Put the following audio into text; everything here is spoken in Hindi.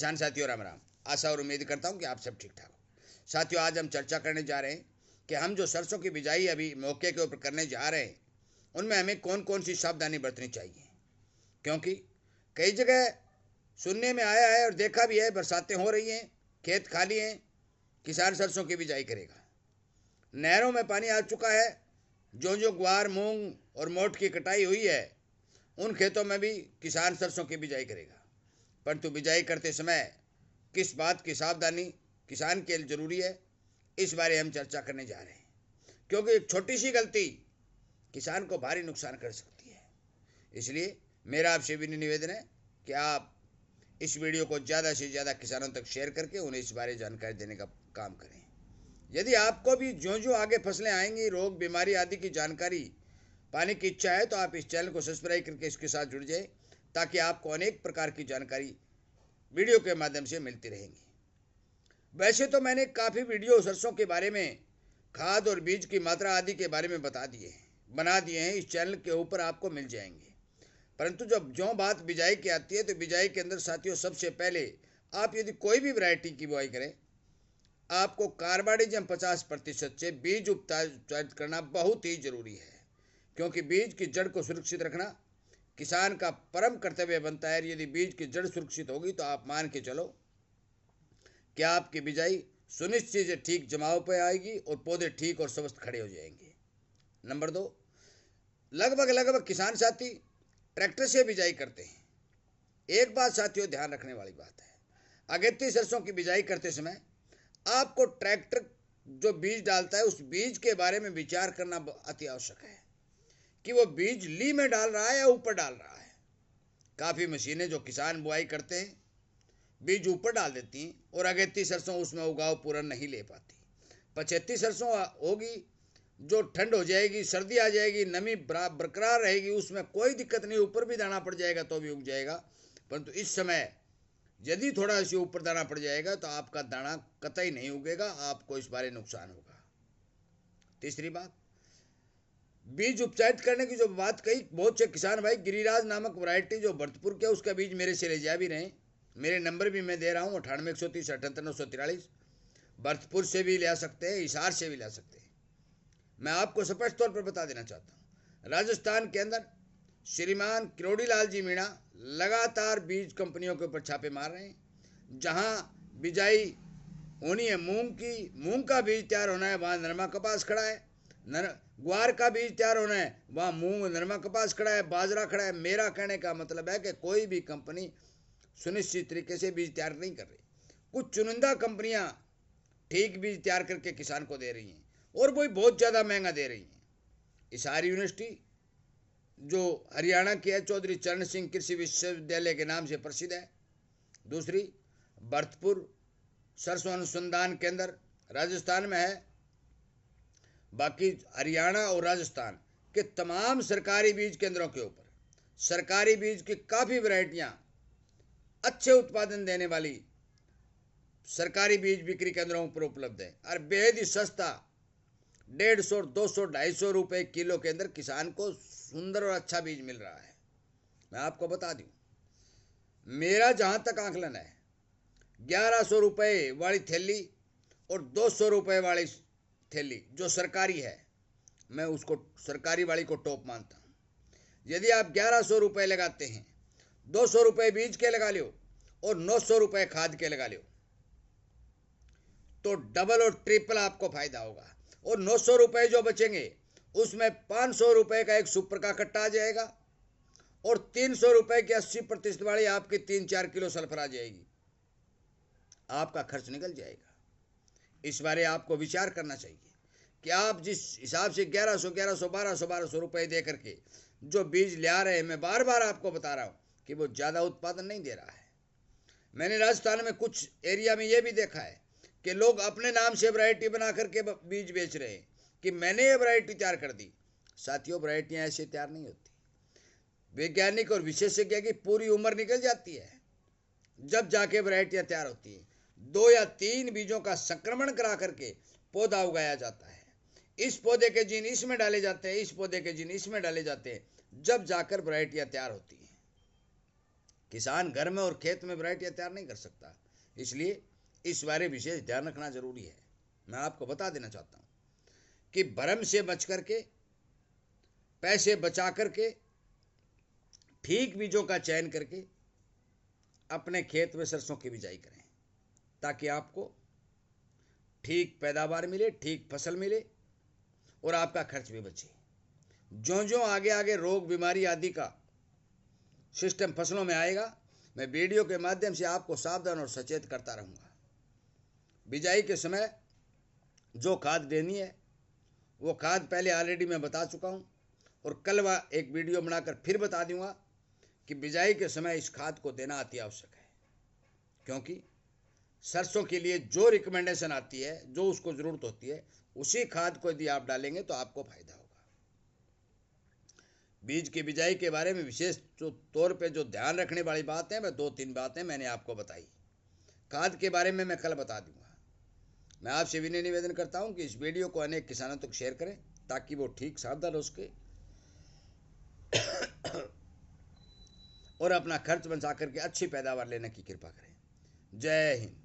किसान साथियों राम राम। आशा और उम्मीद करता हूँ कि आप सब ठीक ठाक हो। साथियों, आज हम चर्चा करने जा रहे हैं कि हम जो सरसों की बिजाई अभी मौके के ऊपर करने जा रहे हैं उनमें हमें कौन कौन सी सावधानी बरतनी चाहिए। क्योंकि कई जगह सुनने में आया है और देखा भी है, बरसातें हो रही हैं, खेत खाली हैं, किसान सरसों की बिजाई करेगा। नहरों में पानी आ चुका है। जो जो ग्वार, मूंग और मोट की कटाई हुई है उन खेतों में भी किसान सरसों की बिजाई करेगा। परंतु बिजाई करते समय किस बात की सावधानी किसान के लिए जरूरी है, इस बारे हम चर्चा करने जा रहे हैं। क्योंकि एक छोटी सी गलती किसान को भारी नुकसान कर सकती है। इसलिए मेरा आपसे भी निवेदन है कि आप इस वीडियो को ज़्यादा से ज़्यादा किसानों तक शेयर करके उन्हें इस बारे जानकारी देने का काम करें। यदि आपको भी जो जो आगे फसलें आएंगी, रोग बीमारी आदि की जानकारी पाने की इच्छा है तो आप इस चैनल को सब्सक्राइब करके इसके साथ जुड़ जाएं, ताकि आपको अनेक प्रकार की जानकारी वीडियो के माध्यम से मिलती रहेंगी। वैसे तो मैंने काफ़ी वीडियो सरसों के बारे में, खाद और बीज की मात्रा आदि के बारे में बना दिए हैं, इस चैनल के ऊपर आपको मिल जाएंगे। परंतु जब जो बात बिजाई की आती है तो बिजाई के अंदर साथियों सबसे पहले आप यदि कोई भी वैरायटी की बुआई करें, आपको कार्बाइडिज्म 50% से बीज उपचारित करना बहुत ही जरूरी है। क्योंकि बीज की जड़ को सुरक्षित रखना किसान का परम कर्तव्य बनता है। यदि बीज की जड़ सुरक्षित होगी तो आप मान के चलो कि आपकी बिजाई सुनिश्चित से ठीक जमाव पर आएगी और पौधे ठीक और स्वस्थ खड़े हो जाएंगे। नंबर 2, लगभग किसान साथी ट्रैक्टर से बिजाई करते हैं। एक बात साथियों ध्यान रखने वाली बात है, अगेती सरसों की बिजाई करते समय आपको ट्रैक्टर जो बीज डालता है उस बीज के बारे में विचार करना अति आवश्यक है कि वो बीज ली में डाल रहा है या ऊपर डाल रहा है। काफ़ी मशीनें जो किसान बुआई करते हैं बीज ऊपर डाल देती हैं और अगेती सरसों उसमें उगाव पूरा नहीं ले पाती। पछेती सरसों होगी जो ठंड हो जाएगी, सर्दी आ जाएगी, नमी बरकरार रहेगी, उसमें कोई दिक्कत नहीं, ऊपर भी दाना पड़ जाएगा तो भी उग जाएगा। परंतु इस समय यदि थोड़ा सी ऊपर दाना पड़ जाएगा तो आपका दाना कतई नहीं उगेगा, आपको इस बारे नुकसान होगा। तीसरी बात, बीज उपचारित करने की जो बात कही, बहुत से किसान भाई गिरिराज नामक वैरायटी जो भरतपुर के, उसका बीज मेरे से ले जा भी रहे हैं। मेरे नंबर भी मैं दे रहा हूँ 98 130 78 943। भरतपुर से भी ले सकते हैं, हिसार से भी ले सकते हैं। मैं आपको स्पष्ट तौर पर बता देना चाहता हूँ, राजस्थान के अंदर श्रीमान किरोड़ी लाल जी मीणा लगातार बीज कंपनियों के ऊपर छापे मार रहे हैं। जहां बिजाई होनी है मूंग का बीज तैयार होना है, वहां नरमा कपास खड़ा है। ग्वार का बीज तैयार होना है, वहां मूंग नरमा कपास खड़ा है, बाजरा खड़ा है। मेरा कहने का मतलब है कि कोई भी कंपनी सुनिश्चित तरीके से बीज तैयार नहीं कर रही। कुछ चुनिंदा कंपनियां ठीक बीज तैयार करके किसान को दे रही हैं और वो बहुत ज़्यादा महंगा दे रही हैं। हिसार यूनिवर्सिटी जो हरियाणा की है, चौधरी चरण सिंह कृषि विश्वविद्यालय के नाम से प्रसिद्ध है। दूसरी भरतपुर सरसों अनुसंधान केंद्र राजस्थान में है। बाकी हरियाणा और राजस्थान के तमाम सरकारी बीज केंद्रों के ऊपर सरकारी बीज की काफ़ी वैरायटियां अच्छे उत्पादन देने वाली सरकारी बीज बिक्री केंद्रों पर उपलब्ध है और बेहद ही सस्ता 150, 200, 250 रुपये किलो के अंदर किसान को सुंदर और अच्छा बीज मिल रहा है। मैं आपको बता दूं, मेरा जहां तक आकलन है 1100 रुपये वाली थैली और 200 रुपये वाली थैली जो सरकारी है, मैं उसको सरकारी वाली को टॉप मानता हूं। यदि आप 1100 रुपये लगाते हैं, 200 रुपये बीज के लगा लो और 900 रुपये खाद के लगा लो, तो डबल और ट्रिपल आपको फायदा होगा। और 900 रुपये जो बचेंगे उसमें 500 रुपये का एक सुपर का कट्टा आ जाएगा और 300 रुपये की 80% वाली आपकी 3-4 किलो सल्फर आ जाएगी। आपका खर्च निकल जाएगा। इस बारे आपको विचार करना चाहिए कि आप जिस हिसाब से 1100, 1200 रुपये दे करके जो बीज ले आ रहे हैं, मैं बार बार आपको बता रहा हूँ कि वो ज़्यादा उत्पादन नहीं दे रहा है। मैंने राजस्थान में कुछ एरिया में ये भी देखा है कि लोग अपने नाम से वैरायटी बना करके बीज बेच रहे हैं कि मैंने ये वैरायटी तैयार कर दी। साथियों, वैरायटियाँ ऐसे तैयार नहीं होती। वैज्ञानिक और विशेषज्ञ की पूरी उम्र निकल जाती है जब जाके वैरायटियाँ तैयार होती हैं। 2 या 3 बीजों का संक्रमण करा करके पौधा उगाया जाता है। इस पौधे के जीन इसमें डाले जाते हैं, इस पौधे के जीन इसमें डाले जाते हैं, जब जाकर वैरायटियाँ तैयार होती हैं। किसान घर में और खेत में वैरायटियाँ तैयार नहीं कर सकता, इसलिए इस बारे विशेष ध्यान रखना जरूरी है। मैं आपको बता देना चाहता हूँ कि भ्रम से बच करके, पैसे बचा करके, ठीक बीजों का चयन करके अपने खेत में सरसों की बिजाई करें, ताकि आपको ठीक पैदावार मिले, ठीक फसल मिले और आपका खर्च भी बचे। ज्यों ज्यों आगे आगे रोग बीमारी आदि का सिस्टम फसलों में आएगा, मैं वीडियो के माध्यम से आपको सावधान और सचेत करता रहूँगा। बिजाई के समय जो खाद देनी है वो खाद पहले ऑलरेडी मैं बता चुका हूँ, और कल वह एक वीडियो बनाकर फिर बता दूंगा कि बिजाई के समय इस खाद को देना अति आवश्यक है, क्योंकि सरसों के लिए जो रिकमेंडेशन आती है, जो उसको ज़रूरत होती है, उसी खाद को यदि आप डालेंगे तो आपको फायदा होगा। बीज की बिजाई के बारे में विशेष तौर पे जो ध्यान रखने वाली बात है, वह 2-3 बातें मैंने आपको बताई। खाद के बारे में मैं कल बता दूंगा। मैं आपसे विनय निवेदन करता हूं कि इस वीडियो को अनेक किसानों तक शेयर करें, ताकि वो ठीक सावधान हो सके और अपना खर्च बचा करके अच्छी पैदावार लेने की कृपा करें। जय हिंद।